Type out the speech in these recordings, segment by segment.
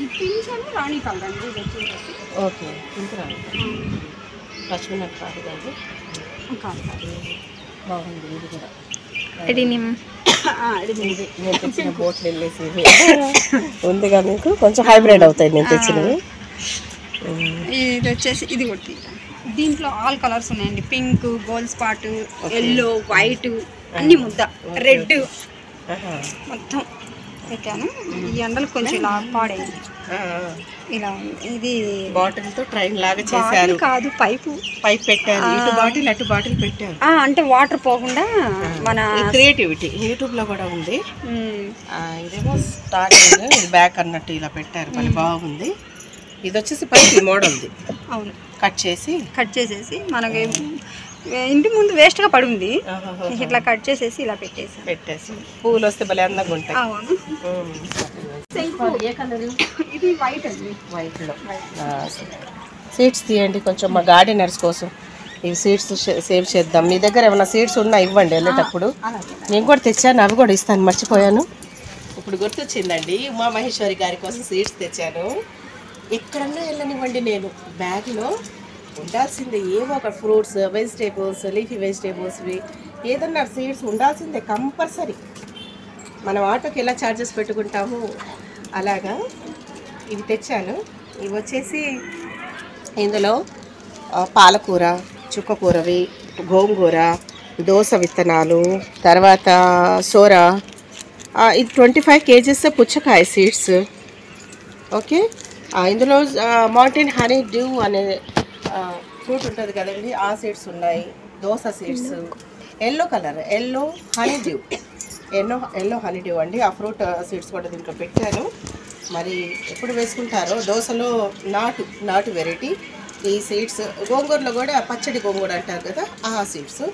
ఈ పింక్ అని రాణి కలర్ అండి ఇది వచ్చేసి. ఓకే పింక్ రాణి పచ్చిమిరప కాదు కాదు బాగుంది ఇది కూడా. ఇది నేను తెచ్చిన బోట్లు వెళ్ళేసి ఉందిగా మీకు కొంచెం హైబ్రిడ్ అవుతాయి నేను తెచ్చినవి. ఇది వచ్చేసి ఇది కొట్టి దీంట్లో ఆల్ కలర్స్ ఉన్నాయండి. Pink, gold spot, yellow, white అన్ని ముద్ద, రెడ్ మొత్తం పెట్టాను. ఈ ఎండలు కొంచెం ఇలా పాడైంది. ఇలా ఇది బాటిల్ తో ట్రైన్ లాగా చేశారు. కాదు పైపు పెట్టారు. ఇటు బాటిల్ అటు బాటిల్ పెట్టారు. అంటే వాటర్ పోకుండా మన క్రియేటివిటీ యూట్యూబ్ లో కూడా ఉంది. ఇదేమో స్టార్టింగ్ ఇది బ్యాక్ అన్నట్టు ఇలా పెట్టారు. మళ్ళీ బాగుంది. ఇది వచ్చేసి పైకి మోడల్ది. అవును కట్ చేసేసి మనకి ఇంటి ముందు వేస్ట్ గా పడింది. ఇట్లా కట్ చేసేసి ఇలా పెట్టేసి పూలు వస్తే భలే అందంగా ఉంటాయి. అవును. ఏ కలర్? ఇది వైట్ అండి. వైట్ లో సీడ్స్ తీయండి కొంచెం మా గార్డెనర్స్ కోసం. ఇవి సీడ్స్ సేవ్ చేద్దాం. మీ దగ్గర ఏమైనా సీడ్స్ ఉన్నా ఇవ్వండి వెళ్ళేటప్పుడు. నేను కూడా తెచ్చాను, అవి కూడా ఇస్తాను, మర్చిపోయాను. ఇప్పుడు గుర్తొచ్చిందండి, ఉమా మహేశ్వరి గారి కోసం సీడ్స్ తెచ్చాను. ఎక్కడన్నా వెళ్ళనివ్వండి, నేను బ్యాగ్లో ఉండాల్సిందే. ఏవో ఒక ఫ్రూట్స్, వెజిటేబుల్స్, లీఫీ వెజిటేబుల్స్వి ఏదన్నా సీడ్స్ ఉండాల్సిందే కంపల్సరీ. మనం ఆటోకి ఎలా ఛార్జెస్ పెట్టుకుంటాము అలాగా ఇవి తెచ్చాను. ఇవి వచ్చేసి ఇందులో పాలకూర, చుక్కకూరవి, గోంగూర, దోస విత్తనాలు, తర్వాత సోర, ఇది 25 kgs పుచ్చకాయ సీడ్స్. ఓకే, ఇందులో మౌంటైన్ హనీ డ్యూ అనే ఫ్రూట్ ఉంటుంది కదండి, ఆ సీడ్స్ ఉన్నాయి. Dosa seeds, yellow colour, yellow honey due అండి. ఆ ఫ్రూట్ సీడ్స్ కూడా దీంట్లో పెట్టాను. మరి ఎప్పుడు వేసుకుంటారో దోసలో నాటు వెరైటీ ఈ సీడ్స్. గోంగూరలో కూడా పచ్చడి గోంగూర అంటారు కదా, ఆ సీడ్స్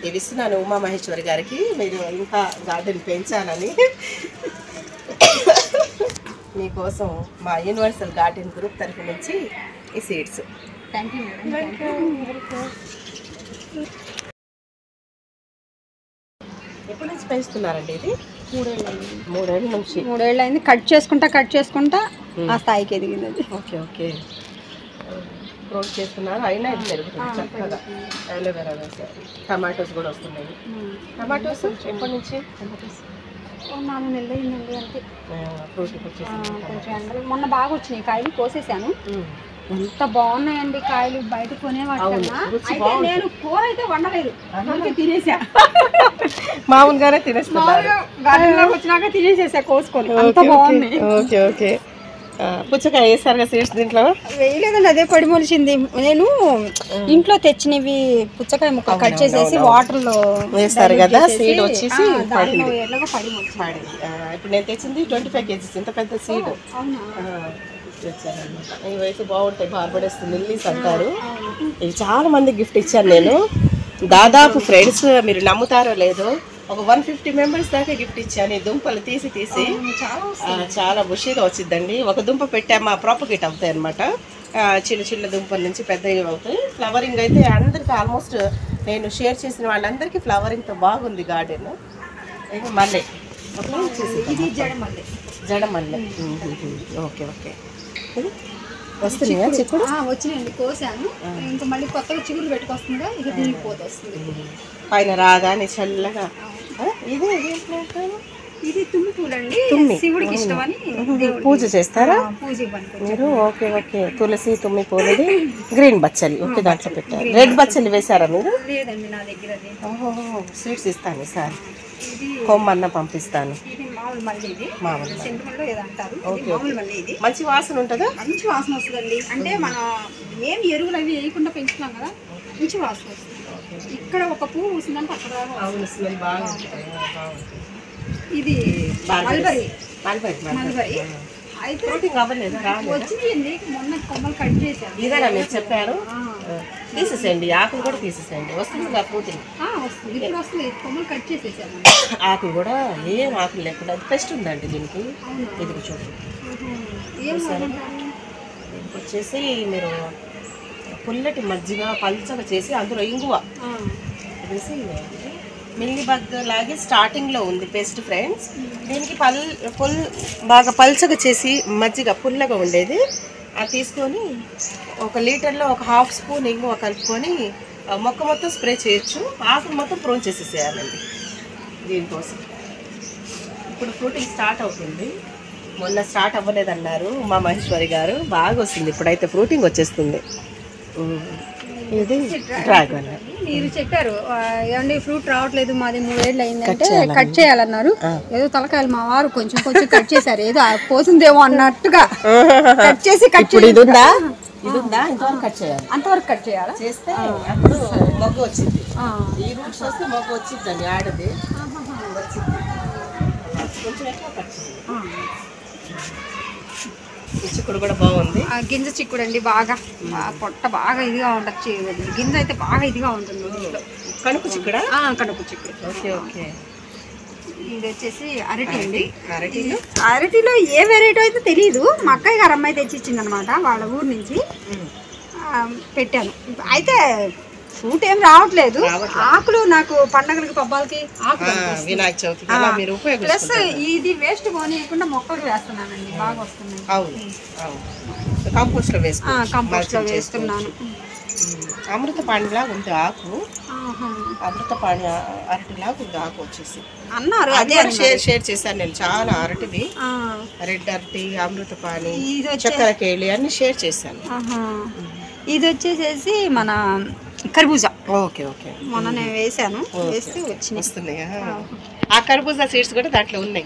ఇవి ఇస్తున్నాను ఉమా మహేశ్వరి గారికి. మీరు ఇంకా గార్డెన్ పెంచాలని మీకోసం మా యూనివర్సల్ గార్డెన్ గ్రూప్ తరఫు నుంచి ఈ సీడ్స్. Thank you. ఎప్పటి నుంచి పెంచుతున్నారండి ఇది? 3 ఏళ్ళ నుంచి. 3 ఏళ్ళు అయింది. కట్ చేసుకుంటా ఆ స్థాయికి ఎదిగింది అది. ఓకే గ్రోత్ చేస్తున్నారు, అయినా ఇది పెరుగుతుంది చక్కగా. అలోవెరా వేసారు. టమాటోస్ కూడా వస్తున్నాయి. టమాటోస్ ఎప్పటి నుంచి? 4 నెలలు అయిందండి అంతే. ఫ్రూట్ వచ్చేసి కొంచెం ఎండలు మొన్న బాగా వచ్చినాయి కాయలు, కోసేసాను. ఎంత బాగున్నాయండి కాయలు, బయట కొనేవాటి కన్నా. నేను కూర అయితే వండలేదు, తినేసా. మామూలుగానే తినేస్తున్నారు. గార్డెన్లోకి వచ్చినాక తినేసేసా కోసుకొని. అంత బాగుంది. ఓకే పుచ్చకాయ వేసారు కదా సీడ్స్ దీంట్లో? వేయలేదండి, అదే పడి మొలిచింది. నేను ఇంట్లో తెచ్చినవి పుచ్చకాయ ముక్క కట్ చేసేసి వాటర్ లో వేస్తారు కదా, సీడ్ వచ్చేసి పడి ఇప్పుడు నేను తెచ్చింది 25 kgs. ఇంత పెద్ద సీడ్ తెచ్చానమాట. ఇవైతే బాగుంటాయి, బార్బడేస్ లిల్లీస్ అంటారు. ఇవి చాలా మంది గిఫ్ట్ ఇచ్చాను నేను. దాదాపు ఫ్రెండ్స్, మీరు నమ్ముతారో లేదో, ఒక 150 మెంబర్స్ దాకా గిఫ్ట్ ఇచ్చాను. ఈ దుంపలు తీసి చాలా బుషీగా వచ్చిందండి. ఒక దుంప పెట్టామా ప్రాపగేట్ అవుతాయి అనమాట. చిన్న దుంపల నుంచి పెద్దవి అవుతాయి. ఫ్లవరింగ్ అయితే అందరికి ఆల్మోస్ట్ నేను షేర్ చేసిన వాళ్ళందరికీ ఫ్లవరింగ్తో బాగుంది గార్డెన్. మల్లె జడమల్లె. ఓకే వస్తున్నాయా చిక్కుడు? వచ్చినాయండి, కోసాను. ఇంకా మళ్ళీ కొత్తగా చిగురు పెట్టుకొస్తుందా, ఇక దీనికి పోతుంది. పైన రాగానే చల్లగా. ఇది తుమ్మి పూలండి, శివుడికి ఇష్టమని పూజ చేస్తారా పూజ మీరు? ఓకే తులసి, తుమ్మి పూలది, గ్రీన్ బచ్చలి. ఓకే, దాంట్లో పెట్టారు. రెడ్ బచ్చలి వేసారా మీరు? లేదండి నా దగ్గర. స్వీట్స్ ఇస్తాను సార్, కొమ్మన్న పంపిస్తాను. మంచి వాసన ఉంటుందా? మంచి వాసన వస్తుందండి. అంటే మనం ఏం ఎరువులు అవి వేయకుండా పెంచుతున్నాం కదా, మంచి వాసన వస్తుంది. ఇక్కడ ఒక పువ్వు పూసిందంటే అక్కడ ఇది మల్బరీ. అయితే వచ్చింది మొన్న కొమ్మలు కట్ చేశాను. ఇదేనా మీరు చెప్పారు? తీసేసేయండి, ఆకులు కూడా తీసేసేయండి. వస్తుంది కదా ఫ్రూటింగ్. వస్తుంది, ఇప్పుడు వస్తుంది. కొమ్మలు కట్ చేసేసాను. ఆకులు కూడా ఏం ఆకులు లేకుండా పెస్ట్ ఉందండి దీనికి. ఇది చూడండి. దీనికి వచ్చేసి మీరు పుల్లటి మజ్జిగ పల్చగా చేసి అందులో ఇంగువ వేసి మిల్లీ బగ్ లాగే స్టార్టింగ్లో ఉంది పెస్ట్ ఫ్రెండ్స్. దీనికి బాగా పల్చగా చేసి మజ్జిగ పుల్లగా ఉండేది అది తీసుకొని 1 లీటర్లో 1/2 స్పూన్ ఇంగువ కలుపుకొని మొక్క మొత్తం స్ప్రే చేయొచ్చు. ఆకులు మొత్తం ప్రూన్ చేసేసేయాలండి దీనికోసం. ఇప్పుడు ఫ్రూటింగ్ స్టార్ట్ అవుతుంది. మొన్న స్టార్ట్ అవ్వలేదన్నారు మా మహేశ్వరి గారు. బాగా వస్తుంది ఇప్పుడైతే, ఫ్రూటింగ్ వచ్చేస్తుంది. ఇది డ్రాగన్. మీరు చెప్పారు ఏమండి ఫ్రూట్ రావట్లేదు మాది 3 ఏళ్ళు అయిందంటే కట్ చేయాలన్నారు. ఏదో తలకాయలు మా వారు కొంచెం కొంచెం కట్ చేశారు, ఏదో పోతుందేమో అన్నట్టుగా కట్ చేసి ఇది ఉందా ఇంతవరకు కట్ చేయాలి. అంతవరకు కట్ చేయాలా? చేస్తే అప్పుడు మొగ్గు వచ్చింది. ఈ రూట్స్ వస్తే మొగ్గు వచ్చిందండి. ఆడది వచ్చింది. కొంచెం ఎక్కువ కట్ చేయాలి. చిక్కుడు కూడా బాగుంది. గింజ చిక్కుడు అండి, బాగా పొట్ట బాగా ఇదిగా ఉండొచ్చు. గింజ అయితే బాగా ఇదిగా ఉంటుంది. కణుకు చిక్కుడా? కణుకు చిక్కుడు. Okay okay. ఇది వచ్చేసి అరటి అండి. అరటిలో ఏ వెరైటీ అయితే తెలియదు. మా అక్కయ్య గారు అమ్మాయి తెచ్చి ఇచ్చింది అనమాట వాళ్ళ ఊరు నుంచి. పెట్టాను. అయితే ఫ్రూట్ ఏం రావట్లేదు. ఆకులు నాకు పండగలకి పబ్బాలకి వినాయక చవితి ప్లస్ ఇది వేస్ట్ పోనీయకుండా మొక్కలు వేస్తున్నానండి, బాగా వస్తున్నాయి. కంపోస్ట్ లో వేస్తున్నాను. అమృతపాణిలాగా ఉంది ఆకు. అమృతపాణి అరటిలాగా ఉంది ఆకు వచ్చేసి అన్నారు. అదే షేర్ చేశాను నేను చాలా. అరటివి, రెడ్ అరటి, అమృతపాణి, చక్కెరకేళి అన్ని షేర్ చేశాను. ఇది వచ్చేసేసి మన కర్బూజా. Okay okay. మొన్న నేను వేసాను, వేస్తే వస్తున్నాయి. ఆ కర్బూజా సీడ్స్ కూడా దాంట్లో ఉన్నాయి.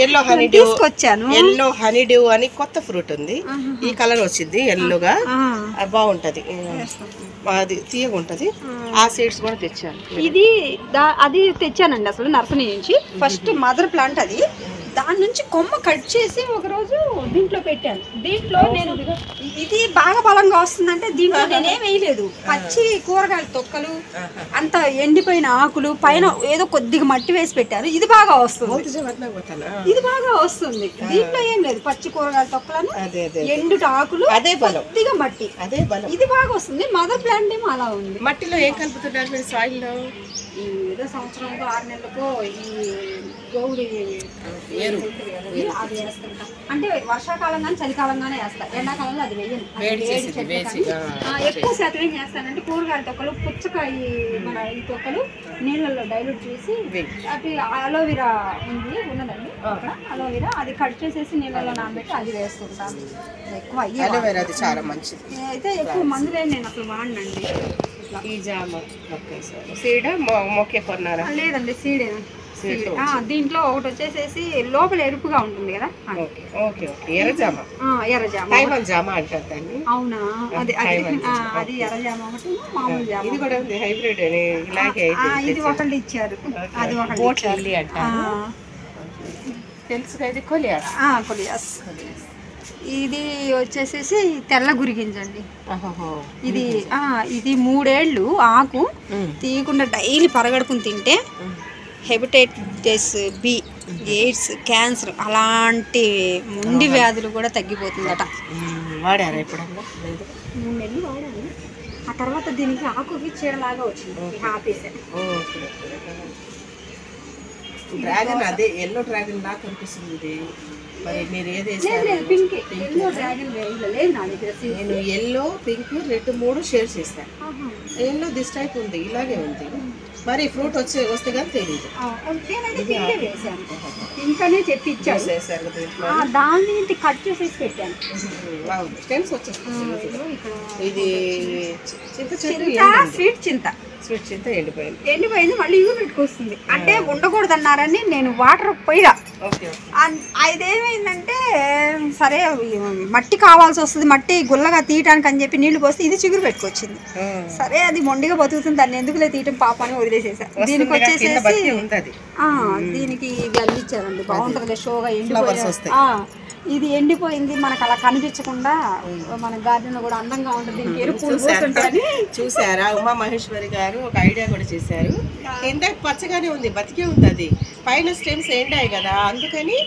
ఎల్లో హనీడ్యూ తీసుకొచ్చాను. ఎల్లో హనీడ్యూ అని కొత్త ఫ్రూట్ ఉంది. ఈ కలర్ వచ్చింది ఎల్లోగా, బాగుంటది. అది తీయగా ఉంటది. ఆ సీడ్స్ కూడా తెచ్చాను. ఇది అది తెచ్చానండి అసలు నర్సరీ నుంచి. ఫస్ట్ మదర్ ప్లాంట్ అది. దాని నుంచి కొమ్మ కట్ చేసి ఒకరోజు దీంట్లో పెట్టాను. దీంట్లో నేను ఇది బాగా బలంగా వస్తుందంటే దీంట్లో నేనేం వేయలేదు. పచ్చి కూరగాయల తొక్కలు, అంత ఎండిపోయిన ఆకులు, పైన ఏదో కొద్దిగా మట్టి వేసి పెట్టారు. ఇది బాగా వస్తుంది. ఇది బాగా వస్తుంది. దీంట్లో ఏం లేదు. పచ్చి కూరగాయల తొక్కలను, ఎండు ఆకులు, కొద్దిగా మట్టి, ఇది బాగా వస్తుంది. మదర్ ప్లాంట్ ఏమో అలా ఉంది. మట్టిలో ఏం కలుపుతున్నారు మీరు సాయిల్ లో? ఏదో సంవత్సరంలో 6 నెలలకు ఈ గౌడి అది వేస్తుంటా. అంటే వర్షాకాలం కానీ చలికాలం గానే వేస్తా. ఎండాకాలంలో అది వేయను. ఎక్కువ శాతం ఏం చేస్తానంటే కూరగాయల తొక్కలు, పుచ్చకాయ మన ఈ తొక్కలు నీళ్ళల్లో డైల్యూట్ చేసి, అటు అలోవెరా ఉన్నదండి అక్కడ అలోవెరా, అది కట్ చేసేసి నీళ్ళలో నానబెట్టి అది వేస్తుంటాను. ఎక్కువ అలోవెరా అది చాలా మంచిది. అయితే ఎక్కువ మందులే నేను అసలు వాడినండి. ఈ జామ సీడ్ మొక్కే కొన్నారా? లేదండి, సీడే. దీంట్లో ఒకటి వచ్చేసేసి లోపల ఎరుపుగా ఉంటుంది కదా. ఎర్రజామ. ఎర్రజామ అంటారు దాన్ని. అవునా? అది ఎర్రజామ ఒకటి, మామూలు జామ. ఇది కూడా ఉంది హైబ్రిడ్. ఇది ఒకళ్ళు ఇచ్చారు, అది ఒకళ్ళు తెలుసు. ఇది కొలియాస్. కొలియాస్. ఇది వచ్చేసేసి తెల్ల గురిగింజండి. ఇది 3 ఏళ్ళు ఆకు తీయకుండా డైలీ పరగడుకుని తింటే హెపటైటిస్ బి, ఎయిడ్స్, క్యాన్సర్ అలాంటి మొండి వ్యాధులు కూడా తగ్గిపోతుందట. వాడారా ఎప్పుడన్నా? 3 నెలలు వాడాను. ఆ తర్వాత దీనికి ఆకుకి చీడలాగా వచ్చింది. ఆపేసాను. డ్రాగన్ అదే ఎల్లో డ్రాగన్ లాగా కనిపిస్తుంది. మరి మీరు ఏది పింక్ ఎల్లో డ్రాగన్ లేదు నా దగ్గర. నేను ఎల్లో, పింక్, రెడ్ 3 షేర్ చేస్తాను. ఎల్లో దిస్ టైప్ ఉంది, ఇలాగే ఉంది. మరి ఫ్రూట్ వస్తే కానీ తెలియదు. ఇంకానే చెప్పి ఇచ్చారు. దాన్ని కట్ చేసేసి పెట్టాను. స్టెమ్స్ వచ్చేస్తుంది. ఇది స్వీట్ చింత ఎండిపోయింది. మళ్ళీ యూనిట్కి వస్తుంది. అంటే ఉండకూడదు అన్నారని నేను వాటర్ పోయిరా. అదేమైందంటే సరే మట్టి కావాల్సి వస్తుంది, మట్టి గుల్లగా తీయటానికి అని చెప్పి నీళ్లు పోస్తే ఇది చిగురు పెట్టుకొచ్చింది. సరే అది మొండిగా బతుకుతుంది, దాన్ని ఎందుకులే తీయటం పాప అని వదిలేసేసా. దీనికి వచ్చేసేసి దీనికి ఇది అందించారండి. బాగుంటుంది షోగా. ఎండిపోయింది, ఇది ఎండిపోయింది. మనకు అలా కనిపించకుండా మన గార్డెన్ కూడా అందంగా ఉంటుంది. చూసారా? ఉమా మహేశ్వరి గారు ఒక ఐడియా కూడా చేశారు. కింద పచ్చగానే ఉంది, బతికే ఉంది. అది పైన స్టెమ్స్ ఎండాయి కదా, అందుకని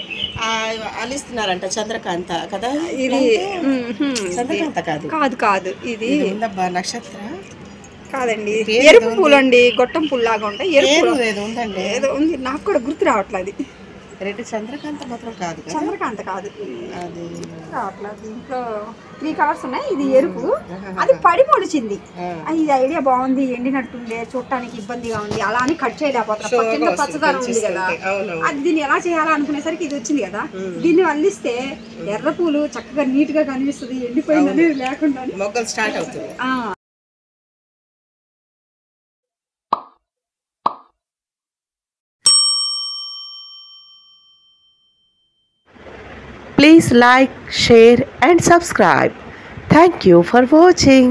అలిస్తున్నారంట. చంద్రకాంత కదా ఇది? చంద్రకాంత కాదు, ఇది ఉందబ్బా నక్షత్ర. కాదండి, ఎరుపు పూలు అండి, గొట్టం పూలు లాగా ఉంటాయి. ఎరుపు ఉందండి, ఏదో ఉంది, నాకు కూడా గుర్తు రావట్లేదు. రెడ్ చంద్రకాంత మాత్రం కాదు, చంద్రకాంత కాదు అది రావట్లేదు. దీంట్లో 3 కలర్స్ ఉన్నాయి. ఇది ఎరుపు, అది పడి పొడిచింది. ఇది ఐడియా బాగుంది, ఎండినట్టుండే, చూడటానికి ఇబ్బందిగా ఉంది, అలా అని కట్ చేయలేకపోతున్నా. కింద పచ్చదనం ఉంది కదా, అది దీన్ని ఎలా చేయాలా అనుకునేసరికి ఇది వచ్చింది కదా, దీన్ని వల్లిస్తే ఎర్ర పూలు చక్కగా నీట్ గా కనిపిస్తుంది, ఎండిపోయిందని లేకుండా మొగ్గలు స్టార్ట్ అవుతుంది. Please like, share and subscribe. Thank you for watching.